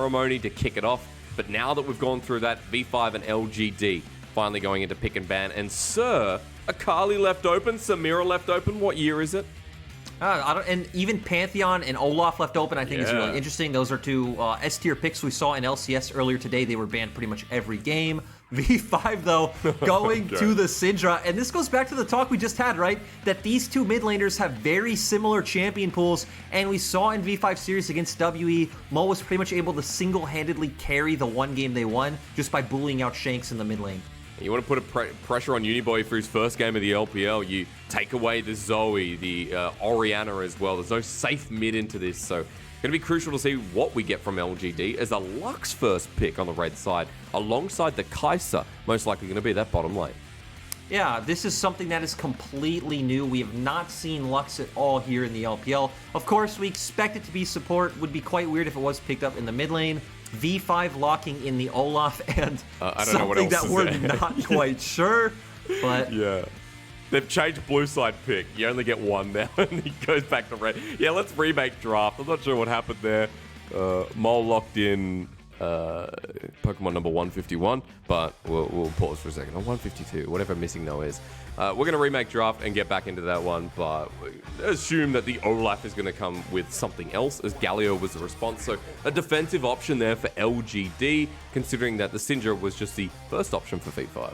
ceremony to kick it off. But now that we've gone through that, V5 and LGD finally going into pick and ban. And Sir, Akali left open, Samira left open. What year is it? And even Pantheon and Olaf left open, I think is really interesting. Those are two S-tier picks we saw in LCS earlier today. They were banned pretty much every game. V5, though, going to the Syndra. And this goes back to the talk we just had, right? That these two mid laners have very similar champion pools. And we saw in V5 series against WE, Mo was pretty much able to single-handedly carry the one game they won just by bullying out Shanks in the mid lane. You want to put a pressure on Uniboy for his first game of the LPL. You take away the Zoe, the Orianna as well. There's no safe mid into this, so going to be crucial to see what we get from LGD as a Lux first pick on the red side, alongside the Kai'Sa, most likely going to be that bottom lane. Yeah, this is something that is completely new. We have not seen Lux at all here in the LPL. Of course, we expect it to be support. Would be quite weird if it was picked up in the mid lane. V5 locking in the Olaf and something that we're not quite sure, but yeah, they've changed blue side pick. You only get one now, and he goes back to red. Yeah, let's remake draft. I'm not sure what happened there. Mole locked in Pokemon number 151, but we'll pause for a second. On 152, whatever missing no is. We're going to remake draft and get back into that one, but assume that the Olaf is going to come with something else, as Galio was the response. So a defensive option there for LGD, considering that the Syndra was just the first option for V5.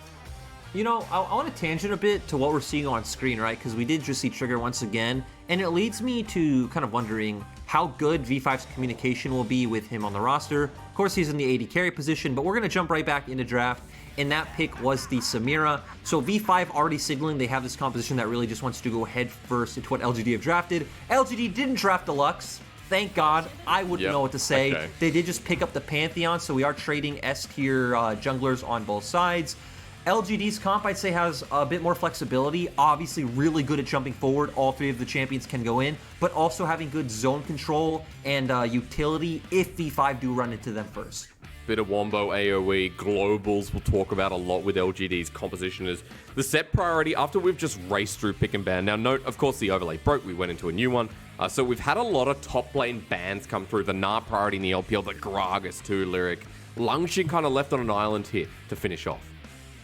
You know, I want to tangent a bit to what we're seeing on screen, right? Because we did just see Trigger once again, and it leads me to kind of wondering how good V5's communication will be with him on the roster. Of course, he's in the AD carry position, but we're going to jump right back into draft, and that pick was the Samira. So V5 already signaling they have this composition that really just wants to go head first into what LGD have drafted. LGD didn't draft the Lux. Thank God. I wouldn't know what to say. Okay. They did just pick up the Pantheon, so we are trading S-tier junglers on both sides. LGD's comp, I'd say, has a bit more flexibility. Obviously, really good at jumping forward. All three of the champions can go in, but also having good zone control and utility if V5 do run into them first. Bit of Wombo AoE, globals we'll talk about a lot with LGD's composition is the set priority after we've just raced through pick and ban. Now note, of course, the overlay broke. We went into a new one. So we've had a lot of top lane bans come through. The Gnar priority in the LPL, the Gragas too, Lyric. Langx kind of left on an island here to finish off.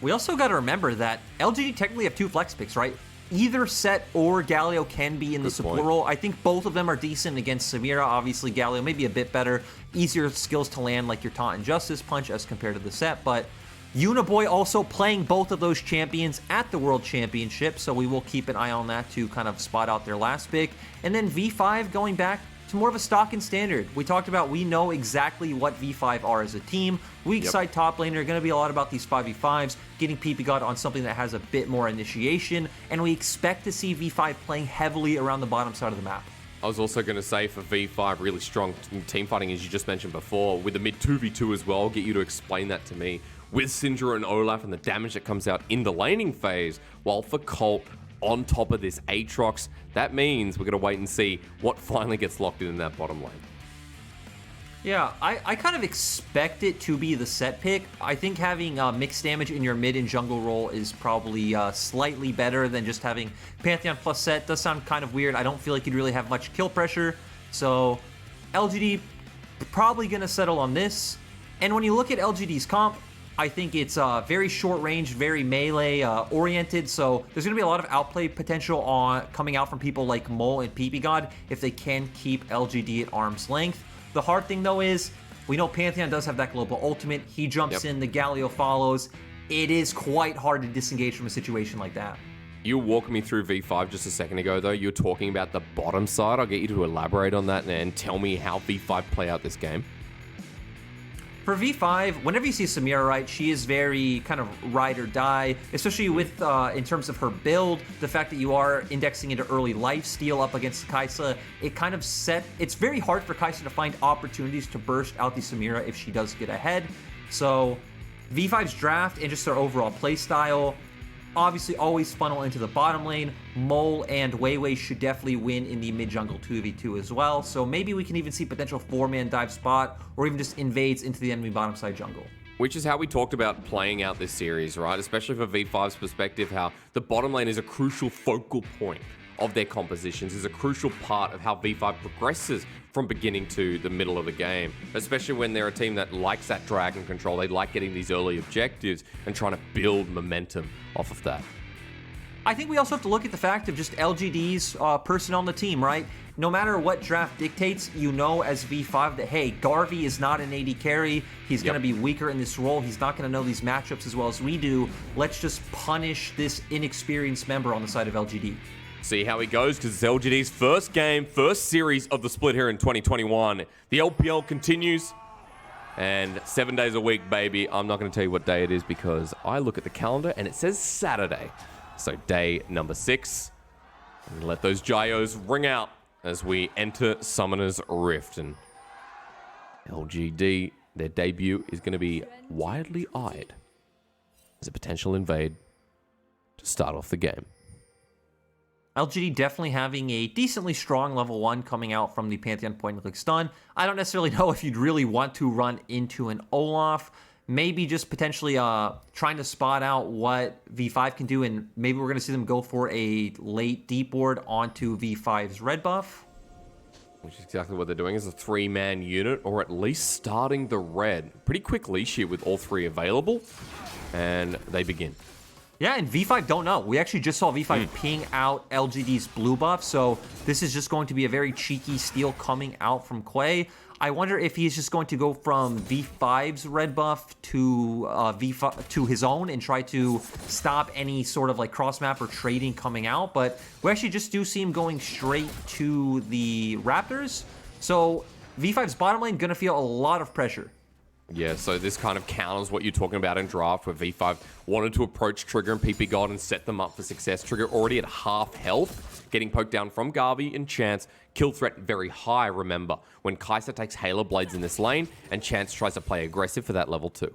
We also got to remember that LGD technically have two flex picks, right? Either Set or Galio can be in the support role. I think both of them are decent against Samira. Obviously, Galio may be a bit better. Easier skills to land like your Taunt and Justice Punch as compared to the Set. But Uniboy also playing both of those champions at the World Championship. So we will keep an eye on that to kind of spot out their last pick. And then V5 going back to more of a stock and standard. We talked about we know exactly what V5 are as a team. Weak side top laner, going to be a lot about these 5v5s, getting Ppgod on something that has a bit more initiation, and we expect to see V5 playing heavily around the bottom side of the map. I was also going to say for V5, really strong team fighting, as you just mentioned before, with the mid 2v2 as well. I'll get you to explain that to me. With Syndra and Olaf and the damage that comes out in the laning phase, while for Colt, on top of this Aatrox, that means we're going to wait and see what finally gets locked in that bottom lane. Yeah, I kind of expect it to be the Set pick. I think having mixed damage in your mid and jungle role is probably slightly better than just having Pantheon plus Set. Does sound kind of weird. I don't feel like you'd really have much kill pressure. So LGD probably going to settle on this. And when you look at LGD's comp, I think it's very short range, very melee oriented, so there's going to be a lot of outplay potential coming out from people like Mole and Ppgod if they can keep LGD at arm's length. The hard thing, though, is we know Pantheon does have that global ultimate. He jumps in, the Galio follows. It is quite hard to disengage from a situation like that. You were walking me through V5 just a second ago, though. You were talking about the bottom side. I'll get you to elaborate on that and tell me how V5 play out this game. For V5, whenever you see Samira, right, she is very kind of ride or die, especially with, in terms of her build, the fact that you are indexing into early lifesteal up against Kai'Sa, it kind of it's very hard for Kai'Sa to find opportunities to burst out the Samira if she does get ahead. So V5's draft and just their overall play style, obviously always funnel into the bottom lane. Mole and WeiWei should definitely win in the mid-jungle 2v2 as well. So maybe we can even see potential 4-man dive spot or even just invades into the enemy bottom side jungle. Which is how we talked about playing out this series, right? Especially for V5's perspective, how the bottom lane is a crucial focal point of their compositions is a crucial part of how V5 progresses from beginning to the middle of the game, especially when they're a team that likes that dragon control. They like getting these early objectives and trying to build momentum off of that. I think we also have to look at the fact of just LGD's personnel on the team, right? No matter what draft dictates, you know as V5 that, hey, Garvey is not an AD carry. He's going to be weaker in this role. He's not going to know these matchups as well as we do. Let's just punish this inexperienced member on the side of LGD. See how he goes, because it's LGD's first game, first series of the split here in 2021. The LPL continues, and 7 days a week, baby. I'm not going to tell you what day it is because I look at the calendar and it says Saturday. So day number 6. And let those gyos ring out as we enter Summoner's Rift. And LGD, their debut is going to be widely eyed as a potential invade to start off the game. LGD definitely having a decently strong level 1 coming out from the Pantheon point and click stun. I don't necessarily know if you'd really want to run into an Olaf. Maybe just potentially trying to spot out what V5 can do, and maybe we're going to see them go for a late deep ward onto V5's red buff. Which is exactly what they're doing, is a 3-man unit, or at least starting the red. Pretty quick leash here with all 3 available, and they begin. Yeah, and V5 don't know. We actually just saw V5 ping out LGD's blue buff, so this is just going to be a very cheeky steal coming out from Quay. I wonder if he's just going to go from V5's red buff to V5 to his own and try to stop any sort of like cross map or trading coming out. But we actually just do see him going straight to the Raptors. So V5's bottom lane gonna feel a lot of pressure. Yeah, so this kind of counters what you're talking about in draft, where V5 wanted to approach Trigger and Ppgod and set them up for success. Trigger already at half health, getting poked down from Garvey and Chance. Kill threat very high, remember, when Kai'Sa takes Halo Blades in this lane and Chance tries to play aggressive for that level 2.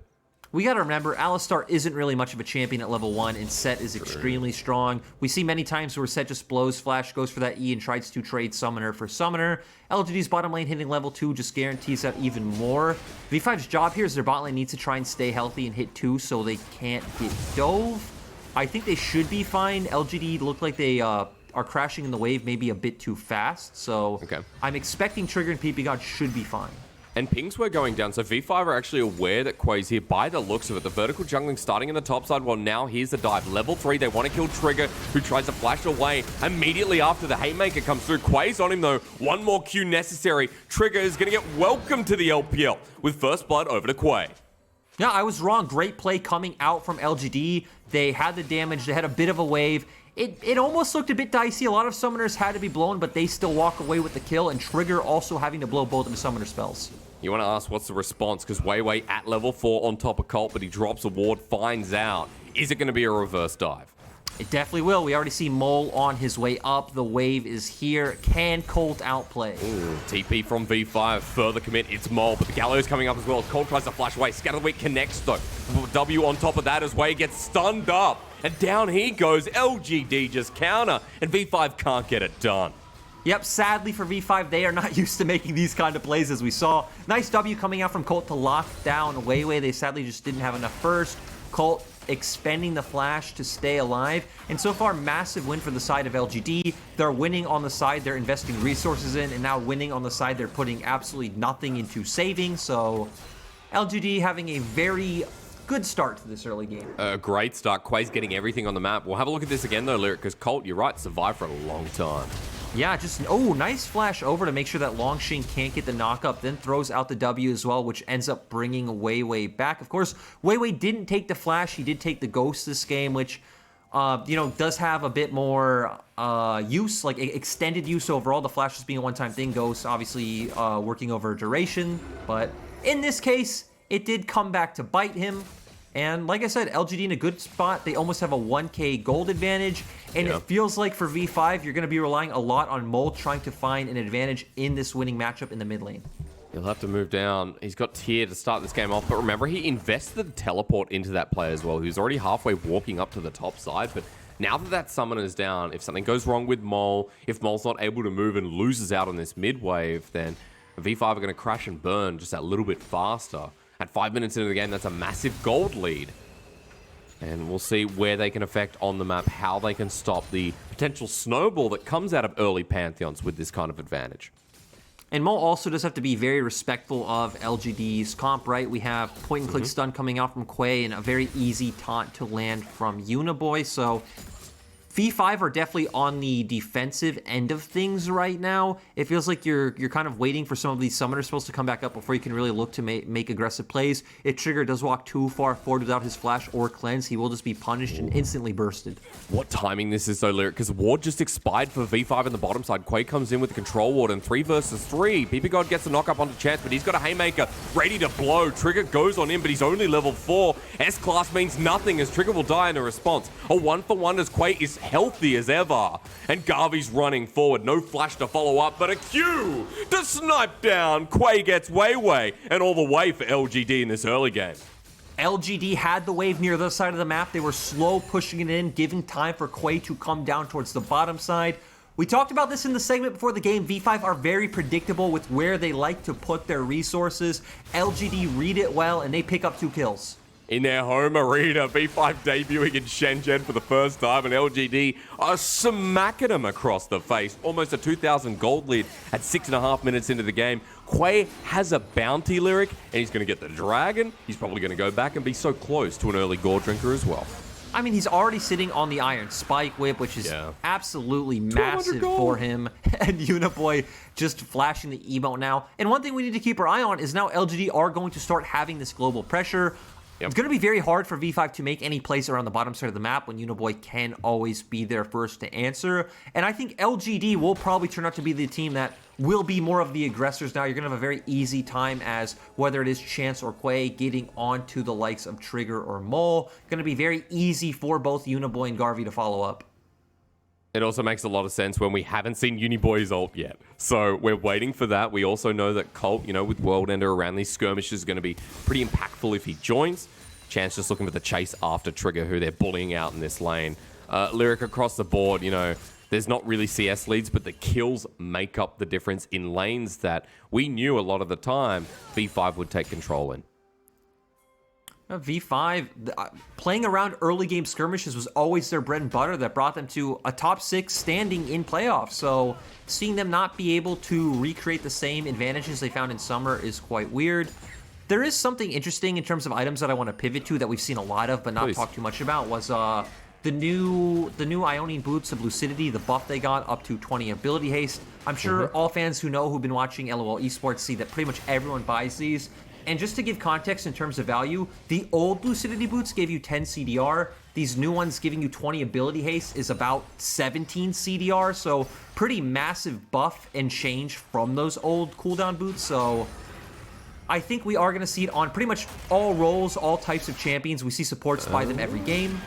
We gotta remember, Alistar isn't really much of a champion at level 1, and Set is extremely strong. We see many times where Set just blows Flash, goes for that E, and tries to trade Summoner for Summoner. LGD's bottom lane hitting level 2 just guarantees that even more. V5's job here is their bot lane needs to try and stay healthy and hit 2 so they can't get dove. I think they should be fine. LGD look like they are crashing in the wave maybe a bit too fast, so I'm expecting Trigger and Ppgod should be fine. And pings were going down, so V5 are actually aware that Quay's here by the looks of it. The vertical jungling starting in the top side, well now here's the dive. Level 3, they want to kill Trigger, who tries to flash away. Immediately after the Haymaker comes through, Quay's on him though. One more Q necessary. Trigger is going to get welcomed to the LPL with first blood over to Quay. Yeah, I was wrong. Great play coming out from LGD. They had the damage, they had a bit of a wave. It almost looked a bit dicey. A lot of summoners had to be blown, but they still walk away with the kill, and Trigger also having to blow both of his summoner spells. You want to ask what's the response, because WeiWei at level 4 on top of Colt, but he drops a ward, finds out. Is it going to be a reverse dive? It definitely will. We already see Mole on his way up. The wave is here. Can Colt outplay? Ooh, TP from V5, further commit, it's Mole, but the Gallows coming up as well. Colt tries to flash away, Scatterweek connects though. W on top of that as Wei gets stunned up. And down he goes, LGD just counter, and V5 can't get it done. Yep, sadly for V5, they are not used to making these kind of plays as we saw. Nice W coming out from Colt to lock down WeiWei. They sadly just didn't have enough first. Colt expending the flash to stay alive. And so far, massive win for the side of LGD. They're winning on the side they're investing resources in, and now winning on the side they're putting absolutely nothing into saving. So LGD having a very good start to this early game. Great start. Quay's getting everything on the map. We'll have a look at this again though, Lyric, because Colt, you're right, survived for a long time. Yeah, just, oh, nice flash over to make sure that Langx can't get the knock-up, then throws out the W as well, which ends up bringing WeiWei back. Of course, WeiWei didn't take the flash. He did take the ghost this game, which, you know, does have a bit more use, like extended use overall. The flash just being a one-time thing, ghost obviously working over duration. But in this case, it did come back to bite him. And like I said, LGD in a good spot. They almost have a 1k gold advantage. And it feels like for V5, you're going to be relying a lot on Mole trying to find an advantage in this winning matchup in the mid lane. He'll have to move down. He's got tier to start this game off. But remember, he invested the teleport into that play as well. He was already halfway walking up to the top side. But now that that summoner is down, if something goes wrong with Mole, if Mole's not able to move and loses out on this mid wave, then V5 are going to crash and burn just that little bit faster. At 5 minutes into the game, that's a massive gold lead. And we'll see where they can affect on the map, how they can stop the potential snowball that comes out of early Pantheons with this kind of advantage. And Mo also does have to be very respectful of LGD's comp, right? We have point-and-click stun coming out from Quay and a very easy taunt to land from Uniboy, so V5 are definitely on the defensive end of things right now. It feels like you're kind of waiting for some of these summoner spells to come back up before you can really look to make aggressive plays. If Trigger does walk too far forward without his flash or cleanse, he will just be punished and instantly bursted. What timing this is though, Lyric, because Ward just expired for V5 in the bottom side. Quay comes in with the control ward and 3 versus 3. Ppgod gets the knock up onto Chance, but he's got a Haymaker ready to blow. Trigger goes on him, but he's only level 4. S-Class means nothing as Trigger will die in a response. A 1-for-1 as Quay is healthy as ever. And Garvey's running forward. No flash to follow up, but a Q to snipe down. Quay gets WeiWei and all the way for LGD in this early game. LGD had the wave near the side of the map. They were slow pushing it in, giving time for Quay to come down towards the bottom side. We talked about this in the segment before the game. V5 are very predictable with where they like to put their resources. LGD read it well, and they pick up 2 kills. In their home arena, V5 debuting in Shenzhen for the first time, and LGD are smacking them across the face. Almost a 2,000 gold lead at 6.5 minutes into the game. Quay has a bounty, Lyric, and he's going to get the dragon. He's probably going to go back and be so close to an early gore drinker as well. I mean, he's already sitting on the Iron Spike Whip, which is absolutely massive for him. And Uniboy just flashing the emote now. And one thing we need to keep our eye on is now LGD are going to start having this global pressure. It's going to be very hard for V5 to make any plays around the bottom side of the map when Uniboy can always be there first to answer. And I think LGD will probably turn out to be the team that will be more of the aggressors now. You're going to have a very easy time as whether it is Chance or Quay getting onto the likes of Trigger or Mole. Going to be very easy for both Uniboy and Garvey to follow up. It also makes a lot of sense when we haven't seen Uniboy's ult yet. So we're waiting for that. We also know that Colt, you know, with World Ender around these skirmishes is going to be pretty impactful if he joins. Chance just looking for the chase after Trigger, who they're bullying out in this lane. Lyric across the board, you know, there's not really CS leads, but the kills make up the difference in lanes that we knew a lot of the time V5 would take control in. V5, playing around early game skirmishes was always their bread and butter that brought them to a top 6 standing in playoffs. So seeing them not be able to recreate the same advantages they found in summer is quite weird. There is something interesting in terms of items that I want to pivot to that we've seen a lot of but not talk too much about was the new Ionian boots of Lucidity, the buff they got up to 20 ability haste. I'm sure all fans who've been watching LOL Esports see that pretty much everyone buys these. And just to give context in terms of value, the old Lucidity boots gave you 10 CDR. These new ones giving you 20 ability haste is about 17 CDR. So pretty massive buff and change from those old cooldown boots. So I think we are going to see it on pretty much all roles, all types of champions. We see supports by them every game.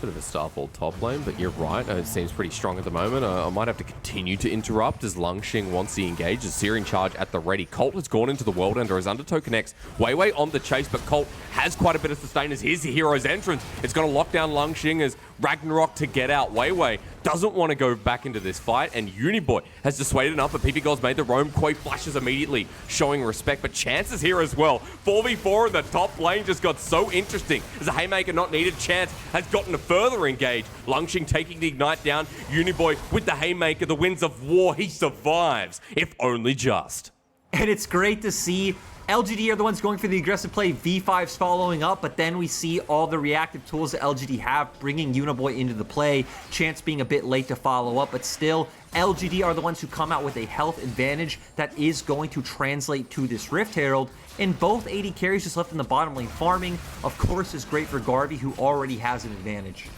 Bit of a Starfall top lane, but you're right. It seems pretty strong at the moment. I might have to continue to interrupt as Langx wants the engage. The Searing Charge at the ready. Colt has gone into the World Ender as Undertow connects. WeiWei on the chase, but Colt has quite a bit of sustain as here's the hero's entrance. It's going to lock down Langx as Ragnarok to get out. WeiWei doesn't want to go back into this fight, and Uniboy has dissuaded enough, but Ppgod's made the roam. Quay flashes immediately, showing respect, but Chance is here as well. 4v4 in the top lane just got so interesting. As a Haymaker not needed, Chance has gotten a further engage. Langx taking the Ignite down. Uniboy with the Haymaker, the Winds of War, he survives, if only just. And it's great to see LGD are the ones going for the aggressive play, V5's following up, but then we see all the reactive tools that LGD have, bringing Uniboy into the play, Chance being a bit late to follow up, but still, LGD are the ones who come out with a health advantage that is going to translate to this Rift Herald, and both AD carries just left in the bottom lane farming, of course, is great for Garvey, who already has an advantage.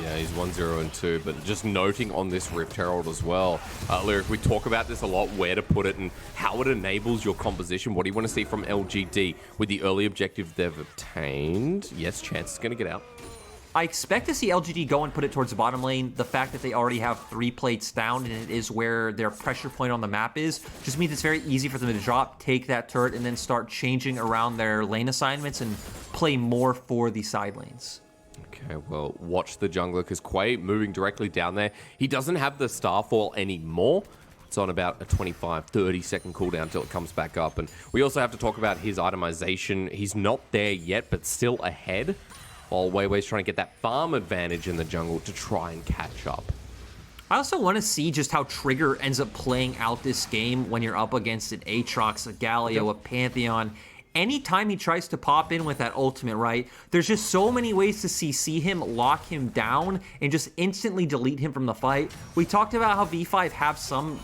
Yeah, he's 1-0 and 2, but just noting on this Rift Herald as well, Lyric, we talk about this a lot, where to put it and how it enables your composition. What do you want to see from LGD with the early objective they've obtained? Yes, Chance is going to get out. I expect to see LGD go and put it towards the bottom lane. The fact that they already have 3 plates down and it is where their pressure point on the map is, just means it's very easy for them to drop, take that turret, and then start changing around their lane assignments and play more for the side lanes. Okay, well, watch the jungler, because Quay moving directly down there. He doesn't have the Starfall anymore. It's on about a 25-30 second cooldown until it comes back up. And we also have to talk about his itemization. He's not there yet, but still ahead while WeiWei's trying to get that farm advantage in the jungle to try and catch up. I also want to see just how Trigger ends up playing out this game when you're up against an Aatrox, a Galio, a Pantheon. Anytime he tries to pop in with that ultimate, right, there's just so many ways to CC him, lock him down, and just instantly delete him from the fight. We talked about how V5 have some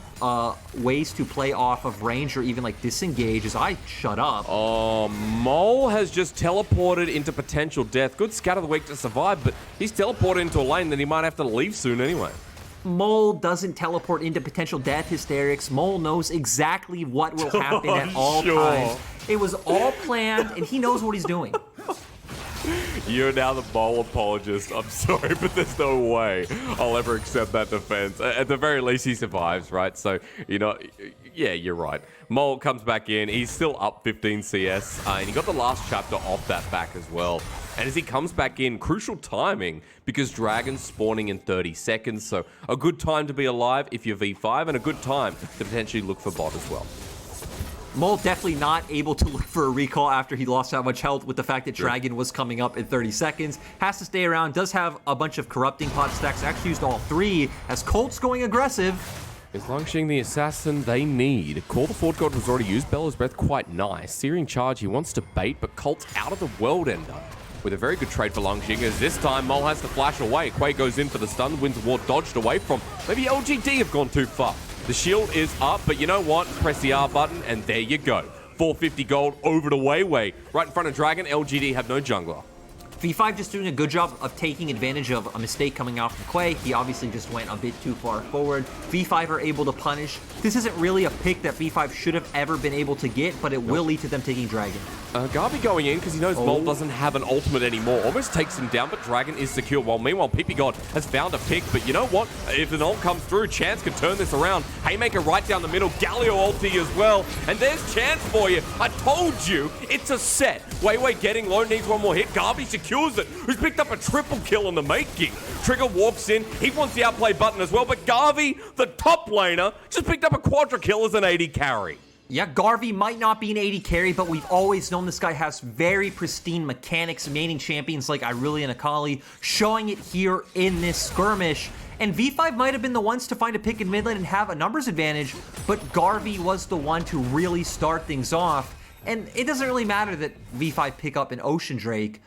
ways to play off of range or even like disengage as I shut up. Oh, Mole has just teleported into potential death. Good scout of the week to survive, but he's teleported into a lane that he might have to leave soon anyway. Mole doesn't teleport into potential death hysterics. Mole knows exactly what will happen at all times. It was all planned, and he knows what he's doing. You're now the Mole apologist. I'm sorry, but there's no way I'll ever accept that defense. At the very least, he survives, right? So, you know, yeah, you're right. Mole comes back in. He's still up 15 CS, and he got the last chapter off that back as well. And as he comes back in, crucial timing, because Dragon's spawning in 30 seconds, so a good time to be alive if you're V5, and a good time to potentially look for bot as well. Mole definitely not able to look for a recall after he lost that much health with the fact that Dragon was coming up in 30 seconds. Has to stay around, does have a bunch of corrupting pot stacks, actually used all 3, as Colt's going aggressive. Is Langx the assassin they need? Call the Ppgod was already used, Bella's Breath quite nice. Searing Charge he wants to bait, but Colt's out of the world ender. With a very good trade for Langx, as this time Mole has to flash away. Quay goes in for the stun, wins the ward, dodged away from. Maybe LGD have gone too far. The shield is up, but you know what? Press the R button, and there you go. 450 gold over to WeiWei. Right in front of Dragon, LGD have no jungler. V5 just doing a good job of taking advantage of a mistake coming out from Quay. He obviously just went a bit too far forward. V5 are able to punish. This isn't really a pick that V5 should have ever been able to get, but it will lead to them taking Dragon. Garby going in because he knows Mole doesn't have an ultimate anymore. Almost takes him down, but Dragon is secure. While meanwhile, Ppgod has found a pick. But you know what? If an ult comes through, Chance can turn this around. Haymaker right down the middle. Galio ulti as well. And there's Chance for you. I told you, it's a set. WeiWei getting low, needs one more hit. Garby secures it. Who's picked up a triple kill in the making. Trigger walks in. He wants the outplay button as well. But Garvey, the top laner, just picked up a quadra kill as an AD carry. Yeah, Garvey might not be an 80 carry, but we've always known this guy has very pristine mechanics, maining champions like Irelia and Akali, showing it here in this skirmish. And V5 might have been the ones to find a pick in mid lane and have a numbers advantage, but Garvey was the one to really start things off. And it doesn't really matter that V5 pick up an Ocean Drake.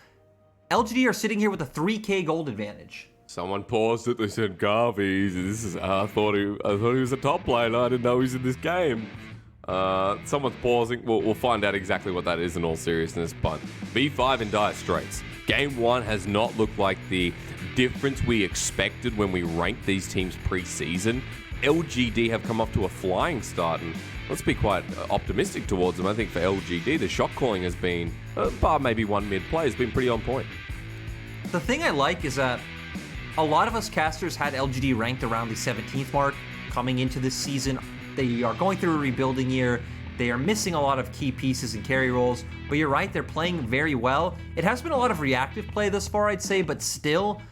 LGD are sitting here with a 3k gold advantage. Someone paused it. They said, Garvey, I thought he was a top laner. I didn't know he was in this game. Someone's pausing. We'll find out exactly what that is in all seriousness, but V5 in dire straits. Game 1 has not looked like the difference we expected when we ranked these teams pre-season. LGD have come off to a flying start, and let's be quite optimistic towards them. I think for LGD, the shot calling has been, bar maybe one mid play, has been pretty on point. The thing I like is that a lot of us casters had LGD ranked around the 17th mark coming into this season. They are going through a rebuilding year. They are missing a lot of key pieces and carry roles, but you're right, they're playing very well. It has been a lot of reactive play thus far, I'd say, but still,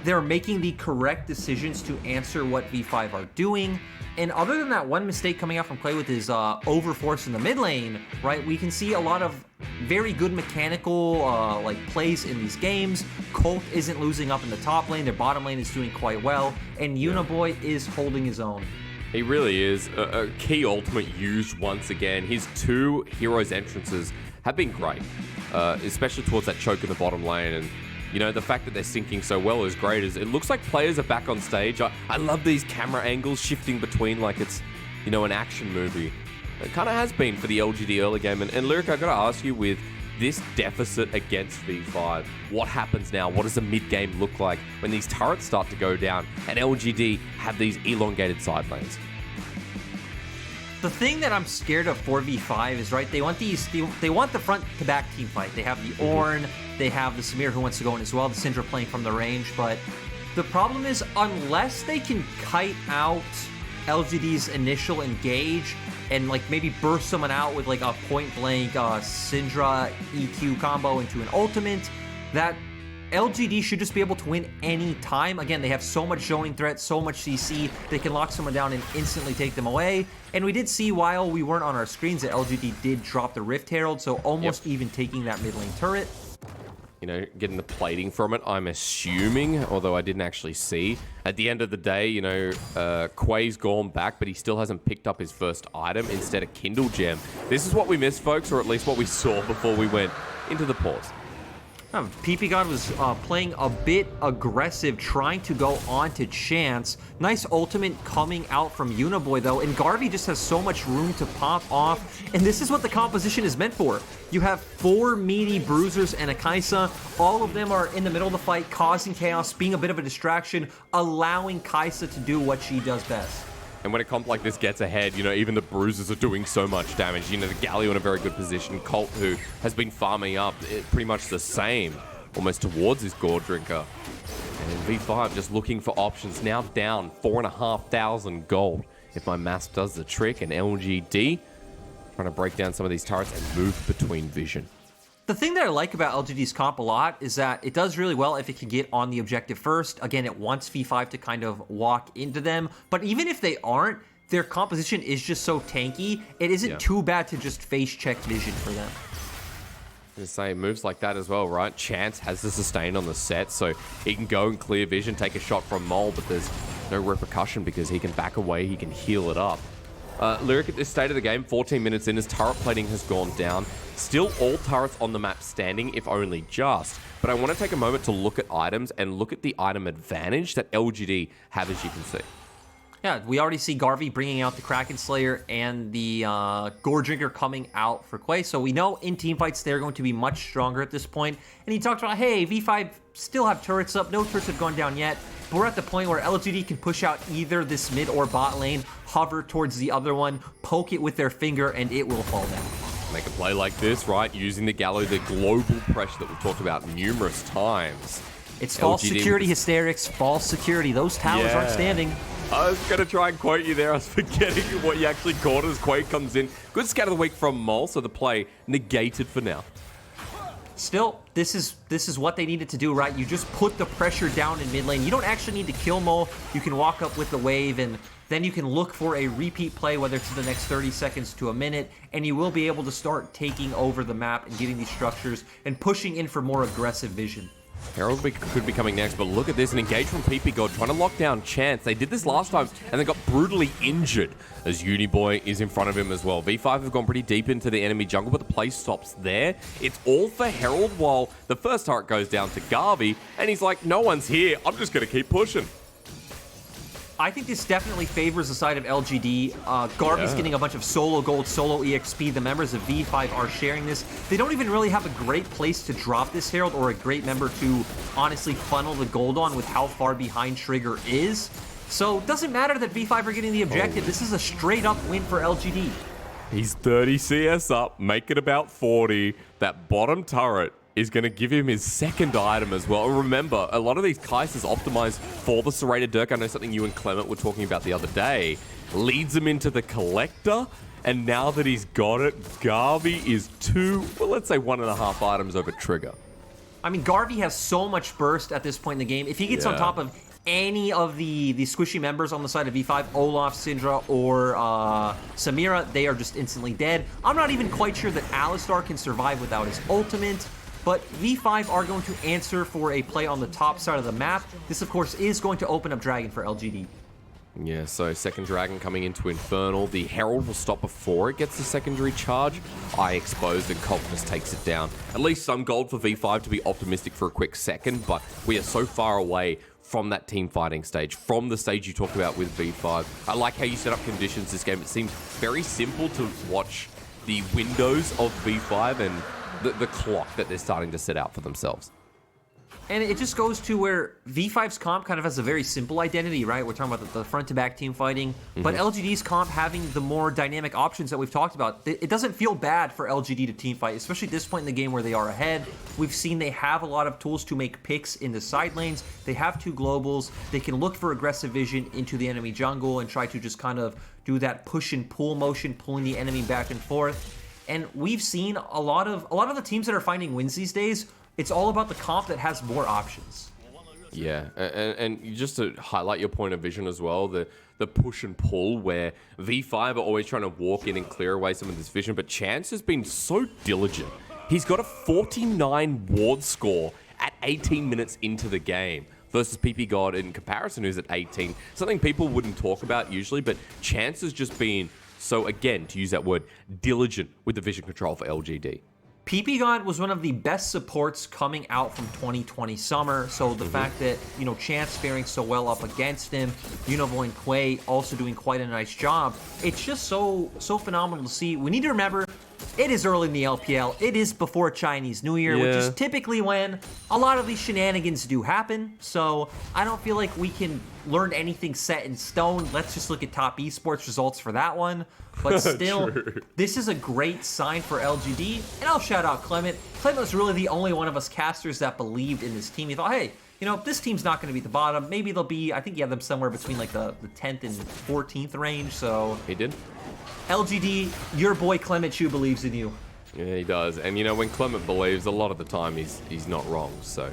they're making the correct decisions to answer what V5 are doing. And other than that one mistake coming out from Clay with his overforce in the mid lane, right, we can see a lot of very good mechanical like plays in these games. Colt isn't losing up in the top lane. Their bottom lane is doing quite well. And Uniboy is holding his own. He really is. A key ultimate used once again. His 2 heroes entrances have been great, especially towards that choke in the bottom lane. And, you know, the fact that they're syncing so well is great. As it looks like players are back on stage. I love these camera angles shifting between like it's, you know, an action movie. It kind of has been for the LGD early game. And Lyric, I got to ask you, with this deficit against V5, what happens now? What does the mid-game look like when these turrets start to go down and LGD have these elongated side lanes? The thing that I'm scared of for V5 is, right, they want they want the front to back team fight. They have the Ornn, they have the Samir who wants to go in as well, the Syndra playing from the range, but the problem is unless they can kite out LGD's initial engage and like maybe burst someone out with like a point blank Syndra EQ combo into an ultimate, that LGD should just be able to win any time. Again, they have so much zoning threat, so much CC, they can lock someone down and instantly take them away. And we did see while we weren't on our screens that LGD did drop the Rift Herald, so almost even taking that mid lane turret. you know, getting the plating from it, I'm assuming, although I didn't actually see. At the end of the day, you know, Quay's gone back, but he still hasn't picked up his first item instead of Kindle Gem. This is what we missed, folks, or at least what we saw before we went into the pause. Ppgod was playing a bit aggressive, trying to go on to Chance. Nice ultimate coming out from Uniboy, though, and Garvey just has so much room to pop off, and this is what the composition is meant for. You have 4 meaty bruisers and a Kai'Sa. All of them are in the middle of the fight, causing chaos, being a bit of a distraction, allowing Kai'Sa to do what she does best. And when a comp like this gets ahead, you know, even the bruisers are doing so much damage. You know, the Galio in a very good position. Colt, who has been farming up pretty much the same, almost towards his Gore Drinker. And V5 just looking for options. Now down 4,500 gold. If my math does the trick, and LGD trying to break down some of these turrets and move between vision. The thing that I like about LGD's comp a lot is that it does really well if it can get on the objective first. Again, it wants V5 to kind of walk into them. But even if they aren't, their composition is just so tanky, it isn't too bad to just face check vision for them. Just say moves like that as well, right? Chance has the sustain on the set, so he can go and clear vision, take a shot from Mole, but there's no repercussion because he can back away, he can heal it up. Lyric at this state of the game, 14 minutes in, as turret plating has gone down. Still all turrets on the map standing, if only just. But I want to take a moment to look at items and look at the item advantage that LGD have, as you can see. Yeah, we already see Garvey bringing out the Kraken Slayer and the Gore Drinker coming out for Quay. So we know in teamfights they're going to be much stronger at this point. And he talked about, hey, V5 still have turrets up. No turrets have gone down yet. But we're at the point where LGD can push out either this mid or bot lane, hover towards the other one, poke it with their finger, and it will fall down. Make a play like this, right? Using the Gallo, the global pressure that we've talked about numerous times. It's false security hysterics, false security. Those towers aren't standing. I was going to try and quote you there. I was forgetting what you actually caught as Quake comes in. Good scat of the week from Mole, so the play negated for now. Still, this is what they needed to do, right? You just put the pressure down in mid lane. You don't actually need to kill Mole. You can walk up with the wave, and then you can look for a repeat play, whether it's in the next 30 seconds to a minute, and you will be able to start taking over the map and getting these structures and pushing in for more aggressive vision. Herald could be coming next, but look at this, an engage from Ppgod trying to lock down Chance. They did this last time, and they got brutally injured as Uniboy is in front of him as well. V5 have gone pretty deep into the enemy jungle, but the play stops there. It's all for Herald while the first turret goes down to Garvey, and he's like, no one's here, I'm just going to keep pushing. I think this definitely favors the side of LGD. Garvey's getting a bunch of solo gold, solo EXP. The members of V5 are sharing this. They don't even really have a great place to drop this Herald or a great member to honestly funnel the gold on with how far behind Trigger is. So it doesn't matter that V5 are getting the objective. This is a straight up win for LGD. He's 30 CS up, make it about 40. That bottom turret is going to give him his second item as well. Remember, a lot of these Kai'Sas optimized for the Serrated Dirk. I know something you and Clement were talking about the other day. Leads him into the Collector, and now that he's got it, Garvey is 1.5 items over Trigger. I mean, Garvey has so much burst at this point in the game. If he gets on top of any of the squishy members on the side of V5, Olaf, Syndra, or Samira, they are just instantly dead. I'm not even quite sure that Alistar can survive without his ultimate. But V5 are going to answer for a play on the top side of the map. This, of course, is going to open up Dragon for LGD. Yeah, so second Dragon coming into Infernal. The Herald will stop before it gets the secondary charge. Eye exposed and Colt just takes it down. At least some gold for V5 to be optimistic for a quick second, but we are so far away from that team fighting stage, from the stage you talked about with V5. I like how you set up conditions this game. It seems very simple to watch the windows of V5 and the clock that they're starting to set out for themselves. And it just goes to where V5's comp kind of has a very simple identity, right? We're talking about the front-to-back team fighting, but LGD's comp having the more dynamic options that we've talked about. It doesn't feel bad for LGD to team fight, especially at this point in the game where they are ahead. We've seen they have a lot of tools to make picks in the side lanes. They have 2 globals. They can look for aggressive vision into the enemy jungle and try to just kind of do that push and pull motion, pulling the enemy back and forth. And we've seen a lot of the teams that are finding wins these days. It's all about the comp that has more options. Yeah, and just to highlight your point of vision as well, the push and pull where V5 are always trying to walk in and clear away some of this vision, but Chance has been so diligent He's got a 49 ward score at 18 minutes into the game versus Ppgod in comparison, who's at 18. Something people wouldn't talk about usually, but Chance has just been so, again, to use that word, diligent with the vision control for LGD. Ppgod was one of the best supports coming out from 2020 summer, so the fact that, you know, Chance faring so well up against him, Uniboy and Quay also doing quite a nice job, it's just so phenomenal to see. We need to remember, it is early in the LPL. It is before Chinese New Year, which is typically when a lot of these shenanigans do happen. So I don't feel like we can learn anything set in stone. Let's just look at top esports results for that one. But still, this is a great sign for LGD. And I'll shout out Clement. Clement was really the only one of us casters that believed in this team. He thought, hey, you know, this team's not going to be the bottom. Maybe they'll be, I think he had them somewhere between like the 10th and 14th range. So he did. LGD, your boy Clement Chu believes in you. Yeah, he does. And, you know, when Clement believes, a lot of the time he's not wrong. So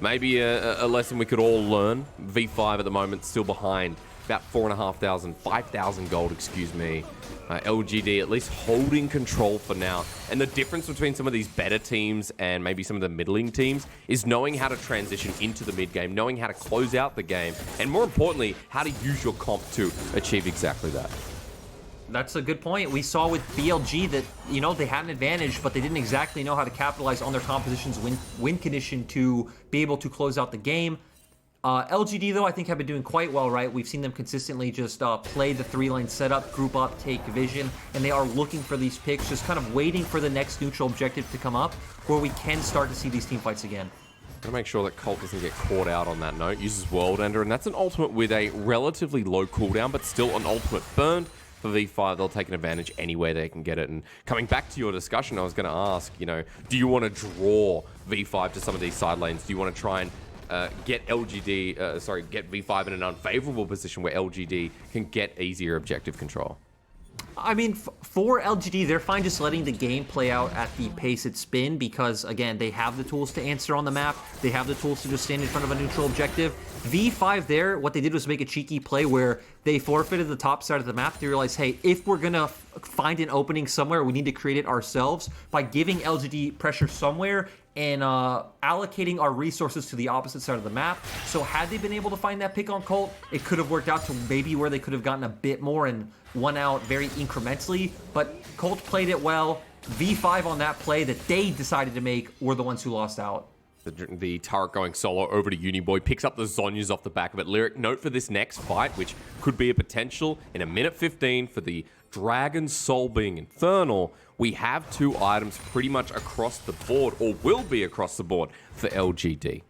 maybe a lesson we could all learn. V5 at the moment still behind. About 4,500, 5,000 gold, excuse me. LGD at least holding control for now. And the difference between some of these better teams and maybe some of the middling teams is knowing how to transition into the mid game, knowing how to close out the game, and more importantly, how to use your comp to achieve exactly that. That's a good point. We saw with BLG that, you know, they had an advantage, but they didn't exactly know how to capitalize on their composition's win condition to be able to close out the game. LGD, though, I think have been doing quite well, right? We've seen them consistently just play the 3-lane setup, group up, take vision, and they are looking for these picks, just kind of waiting for the next neutral objective to come up, where we can start to see these team fights again. Gotta make sure that Colt doesn't get caught out on that note. Uses World Ender, and that's an ultimate with a relatively low cooldown, but still an ultimate burned. For V5, they'll take an advantage anywhere they can get it. And coming back to your discussion, I was going to ask, you know, do you want to draw V5 to some of these side lanes? Do you want to try and get V5 in an unfavorable position where LGD can get easier objective control? I mean, for LGD, they're fine just letting the game play out at the pace it's been because, again, they have the tools to answer on the map. They have the tools to just stand in front of a neutral objective. V5 there, what they did was make a cheeky play where they forfeited the top side of the map. They realized, hey, if we're going to find an opening somewhere, we need to create it ourselves by giving LGD pressure somewhere and allocating our resources to the opposite side of the map. So had they been able to find that pick on Colt, it could have worked out to maybe where they could have gotten a bit more and won out very incrementally. But Colt played it well. V5 on that play that they decided to make were the ones who lost out. The turret going solo over to Uniboy, picks up the Zhonya's off the back of it. Lyric, note for this next fight, which could be a potential in a minute 15 for the Dragon Soul being Infernal. We have two items pretty much across the board, or will be across the board, for LGD.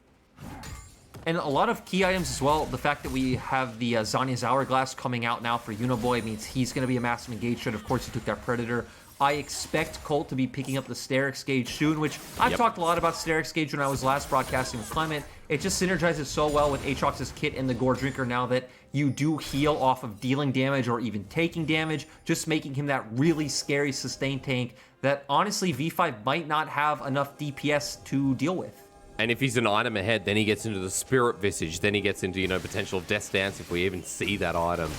And a lot of key items as well. The fact that we have the Zanya's Hourglass coming out now for Uniboy means he's going to be a massive engage. Of course, he took that Predator. I expect Colt to be picking up the Sterix Gauge soon, which I've talked a lot about Sterix Gauge when I was last broadcasting with Clement. It just synergizes so well with Aatrox's kit and the Gore Drinker now that you do heal off of dealing damage or even taking damage, just making him that really scary sustain tank that honestly V5 might not have enough DPS to deal with. And if he's an item ahead, then he gets into the Spirit Visage, then he gets into, you know, potential Death Dance if we even see that item.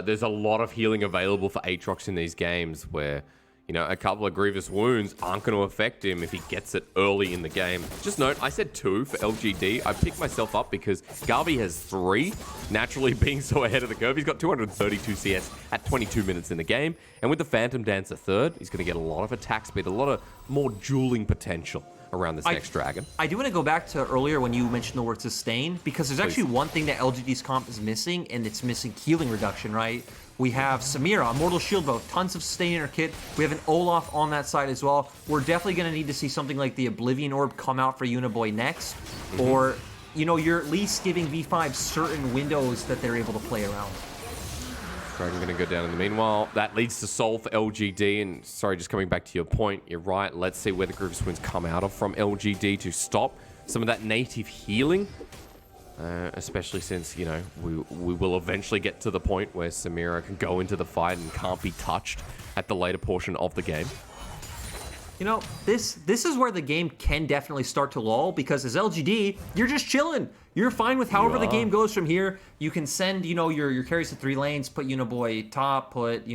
There's a lot of healing available for Aatrox in these games where, you know, a couple of grievous wounds aren't going to affect him if he gets it early in the game. Just note, I said 2 for LGD. I picked myself up because Garvey has 3, naturally being so ahead of the curve. He's got 232 CS at 22 minutes in the game. And with the Phantom Dancer 3rd, he's going to get a lot of attack speed, a lot of more dueling potential around this next dragon. I do want to go back to earlier when you mentioned the word sustain, because there's actually one thing that LGD's comp is missing, and it's missing healing reduction, right? We have Samira, Immortal Shield Bow, tons of sustain in her kit. We have an Olaf on that side as well. We're definitely going to need to see something like the Oblivion Orb come out for Uniboy next, or, you know, you're at least giving V5 certain windows that they're able to play around. Dragon going to go down in the meanwhile. That leads to Soul for LGD. And sorry, just coming back to your point, you're right. Let's see where the Grievous Wounds come out of from LGD to stop some of that native healing. Especially since, you know, we will eventually get to the point where Samira can go into the fight and can't be touched at the later portion of the game. You know, this is where the game can definitely start to lull, because as LGD, you're just chilling. You're fine with however the are. game goes from here. You can send, your carries to 3 lanes, put Uniboy top, put,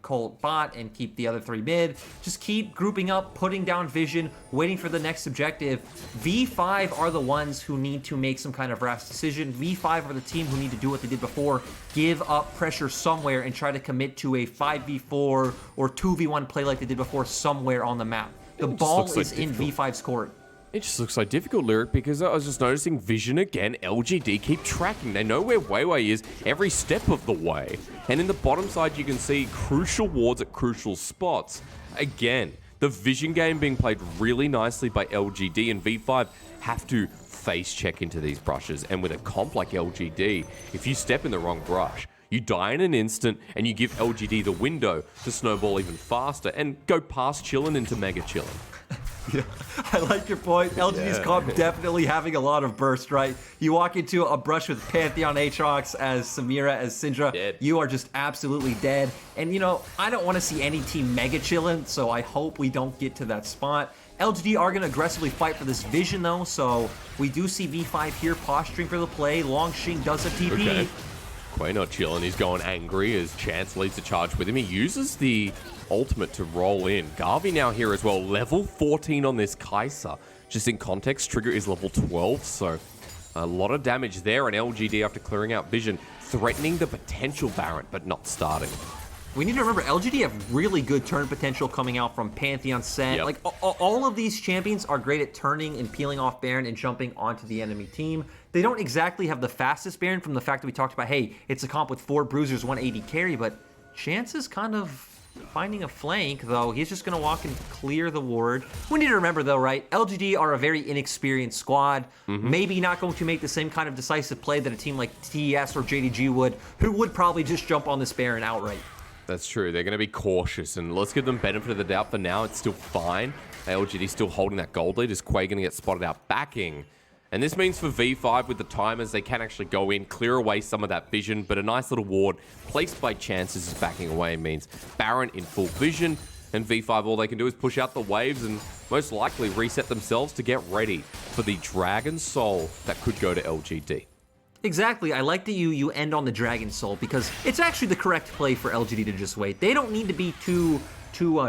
Colt bot, and keep the other 3 mid. Just keep grouping up, putting down vision, waiting for the next objective. V5 are the ones who need to make some kind of rash decision. V5 are the team who need to do what they did before, give up pressure somewhere and try to commit to a 5v4 or 2v1 play like they did before somewhere on the map. The ball is in V5's court. It just looks so difficult, Lyric, because I was just noticing Vision again, LGD keep tracking. They know where WeiWei is every step of the way. And in the bottom side, you can see crucial wards at crucial spots. Again, the Vision game being played really nicely by LGD, and V5 have to face check into these brushes. And with a comp like LGD, if you step in the wrong brush, you die in an instant, and you give LGD the window to snowball even faster and go past chillin' into mega chillin'. Yeah, I like your point. LGD's comp definitely having a lot of burst, right? You walk into a brush with Pantheon Aatrox as Samira, as Syndra, Dead. You are just absolutely dead. And, I don't want to see any team mega chillin', so I hope we don't get to that spot. LGD are going to aggressively fight for this vision, though, so we do see V5 here posturing for the play. Langx does a TP. Okay. Quay not chilling. He's going angry as Chance leads the charge with him. He uses the ultimate to roll in. Garvey now here as well. Level 14 on this Kai'Sa. Just in context, Trigger is level 12, so a lot of damage there. And LGD, after clearing out Vision, threatening the potential Baron, but not starting. We need to remember, LGD have really good turn potential coming out from Pantheon Set. Yep. Like, all of these champions are great at turning and peeling off Baron and jumping onto the enemy team. They don't exactly have the fastest Baron from the fact that we talked about, hey, it's a comp with 4 bruisers, 180 carry, but Chance is kind of finding a flank, though. He's just going to walk and clear the ward. We need to remember, though, right? LGD are a very inexperienced squad. Maybe not going to make the same kind of decisive play that a team like TES or JDG would, who would probably just jump on this Baron outright. That's true. They're going to be cautious, and let's give them benefit of the doubt for now. It's still fine. LGD still holding that gold lead. Is Quay going to get spotted out backing? And this means for V5 with the timers, they can actually go in, clear away some of that vision, but a nice little ward placed by Chances is backing away means Baron in full vision, and V5 all they can do is push out the waves and most likely reset themselves to get ready for the Dragon Soul that could go to LGD. Exactly. I like that you end on the Dragon Soul because it's actually the correct play for LGD to just wait. They don't need to be too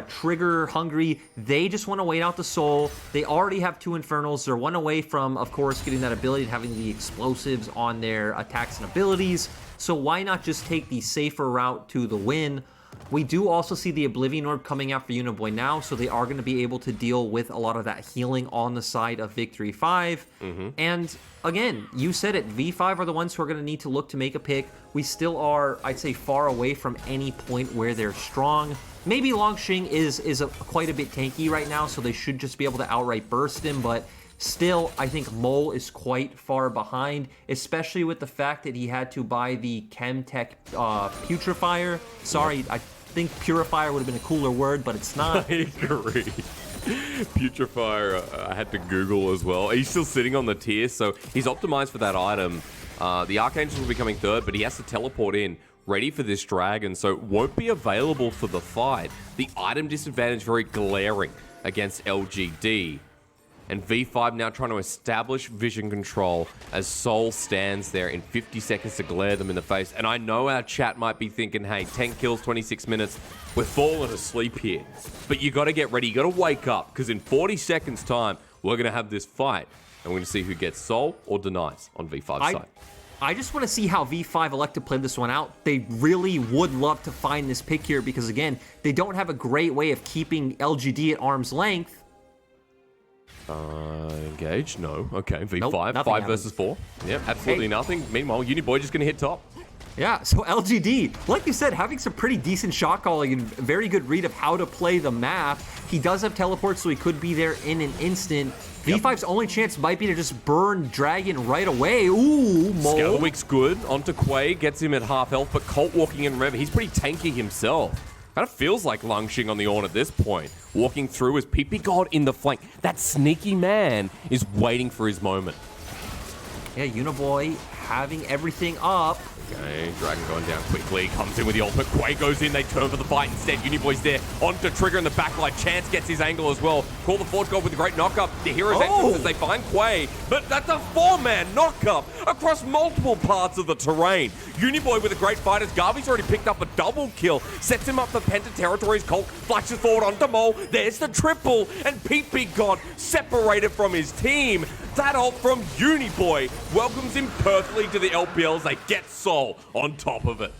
trigger hungry. They just want to wait out the soul. They already have 2 Infernals. They're 1 away from, of course, getting that ability of having the explosives on their attacks and abilities. So why not just take the safer route to the win? We do also see the Oblivion Orb coming out for Uniboy now, so they are going to be able to deal with a lot of that healing on the side of Victory 5. And again, you said it, V5 are the ones who are going to need to look to make a pick. We still are, I'd say, far away from any point where they're strong. Maybe Langx is quite a bit tanky right now, so they should just be able to outright burst him, but still, I think Mole is quite far behind, especially with the fact that he had to buy the Chemtech Putrefier. Sorry, I think Purifier would have been a cooler word, but it's not. I agree. Putrefier, I had to Google as well. He's still sitting on the tier, so he's optimized for that item. The Archangel will be coming third, but he has to teleport in, ready for this dragon, so won't be available for the fight. The item disadvantage very glaring against LGD. And V5 now trying to establish vision control as Soul stands there in 50 seconds to glare them in the face. And I know our chat might be thinking, hey, 10 kills, 26 minutes, we're falling asleep here. But you got to get ready, you got to wake up, because in 40 seconds time, we're going to have this fight. And we're going to see who gets Soul or denies on V5's side. I just want to see how V5 elect to play this one out. They really would love to find this pick here because, again, they don't have a great way of keeping LGD at arm's length. Engage? No. Okay, V5. Nope, 5 versus 4. Yep, absolutely nothing. Meanwhile, Uniboy just going to hit top. Yeah, so LGD, like you said, having some pretty decent shot calling and very good read of how to play the map. He does have teleport, so he could be there in an instant. V5's only chance might be to just burn Dragon right away. Ooh, Mole. Scalaweek's good. Onto Quay, gets him at half health, but Colt walking in, remember, he's pretty tanky himself. Kind of feels like Langx on the Ornn at this point. Walking through as Ppgod in the flank. That sneaky man is waiting for his moment. Yeah, Uniboy having everything up. Okay, Dragon going down quickly, comes in with the ultimate. Quay goes in, they turn for the fight instead. Uniboy's there, onto Trigger in the backline. Chance gets his angle as well. Call the Ppgod with a great knockup. The Heroes entrance as they find Quay, but that's a 4-man knockup across multiple parts of the terrain. Uniboy with a great fight as Garvey's already picked up a double kill, sets him up for Penta territories. Colt flashes forward onto Mole. There's the triple, and Ppgod separated from his team. That ult from Uniboy welcomes him perfectly to the LPL as they get Soul on top of it.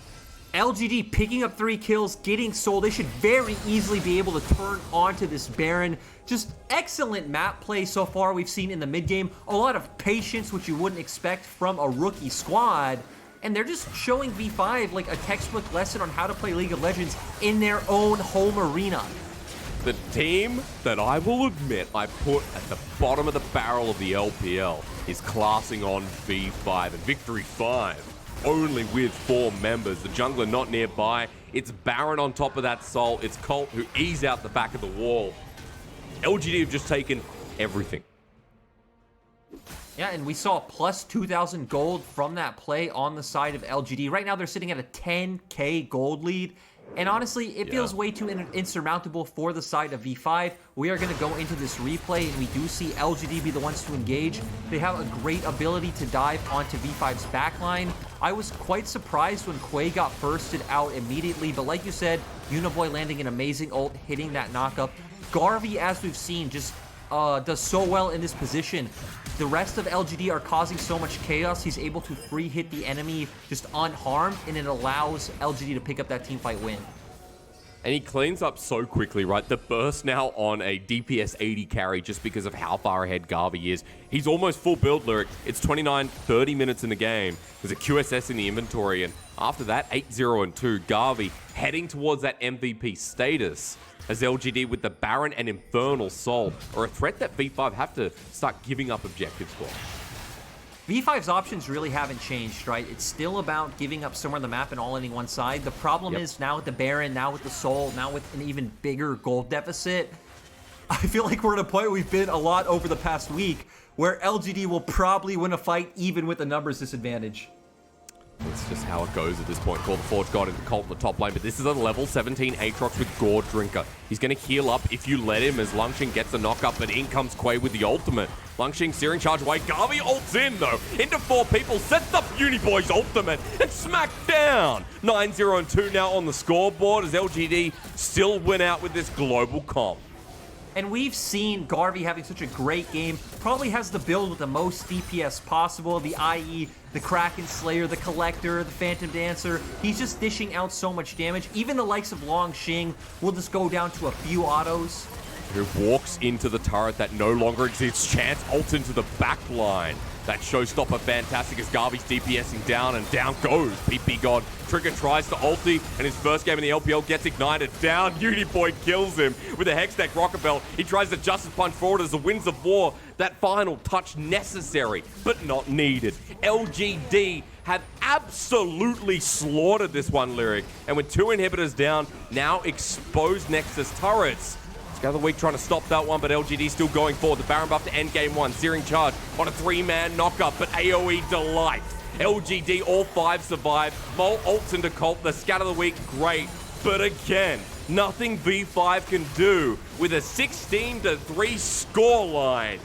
LGD picking up 3 kills, getting Soul. They should very easily be able to turn onto this Baron. Just excellent map play so far we've seen in the mid game. A lot of patience, which you wouldn't expect from a rookie squad. And they're just showing V5 like a textbook lesson on how to play League of Legends in their own home arena. The team that I will admit I put at the bottom of the barrel of the LPL is classing on V5 and Victory 5, only with 4 members. The jungler not nearby. It's Baron on top of that Soul. It's Colt who ease out the back of the wall. LGD have just taken everything. Yeah, and we saw plus 2,000 gold from that play on the side of LGD. Right now they're sitting at a 10k gold lead. And honestly, it feels way too insurmountable for the side of V5. We are going to go into this replay, and we do see LGD be the ones to engage. They have a great ability to dive onto V5's backline. I was quite surprised when Quay got bursted out immediately, but like you said, Uniboy landing an amazing ult, hitting that knockup. Garvey, as we've seen, just does so well in this position. The rest of LGD are causing so much chaos. He's able to free hit the enemy just unharmed, and it allows LGD to pick up that teamfight win. And he cleans up so quickly, right? The burst now on a DPS 80 carry just because of how far ahead Garvey is. He's almost full build, Lyric. It's 29, 30 minutes in the game. There's a QSS in the inventory, and after that, 8-0-2. Garvey heading towards that MVP status as LGD with the Baron and Infernal Soul are a threat that V5 have to start giving up objectives for. V5's options really haven't changed, right? It's still about giving up somewhere on the map and all any one side. The problem is now with the Baron, now with the Soul, now with an even bigger gold deficit, I feel like we're at a point we've been a lot over the past week where LGD will probably win a fight even with a numbers disadvantage. That's just how it goes at this point. Call the Ppgod into Colt in the top lane, but this is a level 17 Aatrox with Gore Drinker. He's going to heal up if you let him as Langx gets a knockup, but in comes Quay with the ultimate. Langx searing charge away. Garvey ults in though, into 4 people, sets up Uniboy's ultimate, and smacked down. 9-0-2 now on the scoreboard as LGD still win out with this global comp. And we've seen Garvey having such a great game. Probably has the build with the most DPS possible. The IE, the Kraken Slayer, the Collector, the Phantom Dancer. He's just dishing out so much damage. Even the likes of Langx will just go down to a few autos. Who walks into the turret that no longer exists. Chance ults into the back line. That showstopper fantastic as Garvey's DPSing down, and down goes Ppgod. Trigger tries to ulti, and his first game in the LPL gets ignited. Down, Uniboy kills him with a Hextech Rocket Belt. He tries to Justice Punch forward as the Winds of War. That final touch necessary, but not needed. LGD have absolutely slaughtered this one, Lyric. And with 2 inhibitors down, now exposed Nexus turrets. Gather Week trying to stop that one, but LGD still going forward. The Baron buff to end game 1. Searing charge on a 3-man knockup, but AoE delight. LGD, all 5 survive. Mole ults into Colt. The Scat of the Week, great. But again, nothing V5 can do with a 16-3 scoreline.